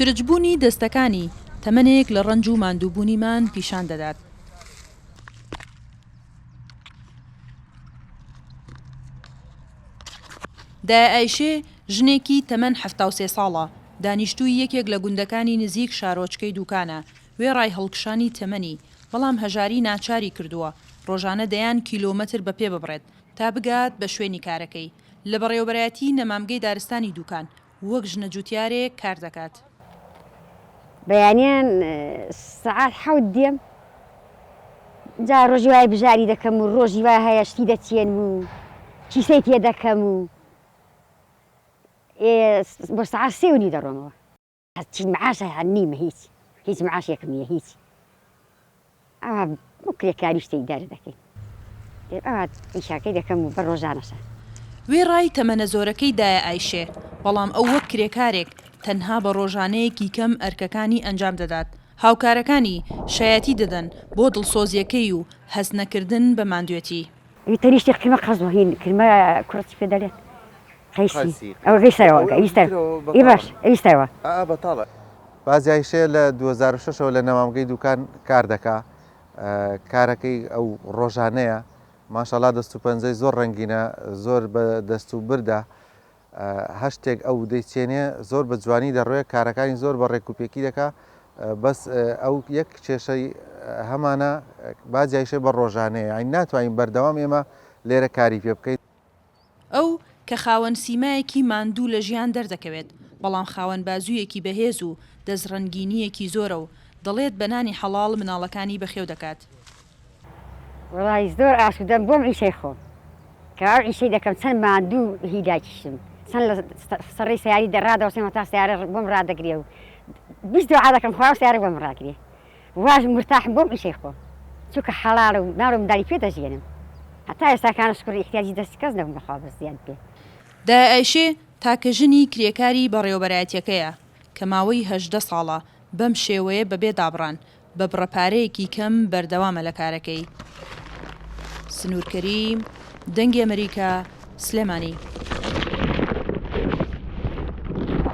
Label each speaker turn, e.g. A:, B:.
A: چرجبوونی دەستەکانی تەمەنێک لە ڕەنج و ماندووبوونیمان پیشان دەدات. دایە ئایشێ ژنێکی تەمەن 73 ساڵە، دانیشتووی یەکێک لە گوندەکانی نزیک شارۆچکەی دوکانە، وێ ڕای هەڵکشانی تەمەنی، بەڵام هەژاری ناچاری کردووە ڕۆژانە دەیان کیلۆمەتر بەپێ ببڕێت تا بگات بە شوێنی کارەکەی. لە بەڕێوەبەرایەتی نەمامگەی دارستانی دوکان وەک ژنە جوتیارێک کار دەکات.
B: بەیانیان سەعات 7 دێم، جا ڕۆژی وای بژاری دەکەم و ڕۆژی وای هەیە شتی دەچێن و کیسەی پێ دەکەم و بۆ سەعات 3 دەڕۆمەوە. هەرچی معاشە هەر نیمە، هیچ معاشێکم نییە، هیچ. ئەوە بۆ کرێکاری شتێک دەر دەکەین، ئەوە ئیشاکەی دەکەم و بە ڕۆژانەشە.
A: وێ ڕای تەمەنە زۆرەکەی دایە ئایشێ، بەڵام ئەو وەک کرێکارێک تەنها بە ڕۆژانەیەکی کەم ئەرکەکانی ئەنجام دەدات. هاوکارەکانی شایەتی دەدەن بۆ دڵسۆزیەکەی و هەست نەکردن بە ماندوێتی.
B: تەریشتی کلمە قەزوهین کلمە کوڕی پێ دەڵێت قەیسی ئەوە گەیشتەوە ئی باش ئەویستەوە
C: بەتاڵە. بازی ئایشێ لە 2006ەوە لە نەمامگەی دوکان کار دەکا، کارەکەی ئەو ڕۆژانەیە ماشەڵا دەست و پەنجەی زۆر ڕەنگینە، زۆر بە دەست و بردا، هەشتێک ئەو دەیچێنێ زۆر بە جوانی دەڕوێت، کارەکانی زۆر بە ڕێکوپێکی دەکا. بەس ئەو یەک کێشەی هەمانە بازی ئایشێ بە ڕۆژانەیە، ئاین ناتوانین بەردەوام ئێمە لێرە کاری پێ بکەیت.
A: ئەو کە خاوەن سیمایەکی ماندوو لە ژیان دەردەکەوێت، بەڵام خاوەن بازوویەکی بەهێز و دەستڕەنگینیەکی زۆرە و دەڵێت بەنانی حەڵاڵ مناڵەکانی بەخێو دەکات.
B: وڵی زۆر ئاسوودەم بۆم ئیشەی خۆم، کە ئەو ئیشەی دەکەم چەند ماندوو هیداکیشم، چەند لە سەڕی سیاری دەڕادەوەسێمە تا سیارە بۆم ڕادەگرێ و 20 دوعا دەکەم خوا سیارە بۆم ڕاگرێ، واژ مرتاحم بۆم ئیشەی خۆم، چونکە حەڵاڵە و ناڕۆم داری پێ دەژێنم، هەتا ئێستاکانە شکر احتیاجی دەستی کەس نەبووم بەخوا بەزیان پێ.
A: دایە ئایشێ تاکە ژنی کرێکاری بەڕێوەبەرایەتیەکەیە کە ماوەی 18 ساڵە بەم شێوەیە بەبێ دابڕان بە بڕەپارەیەکی کەم بەردەوامە لە کارەکەی. سنوور کەریم، دەنگی ئەمریکا، سلێمانی.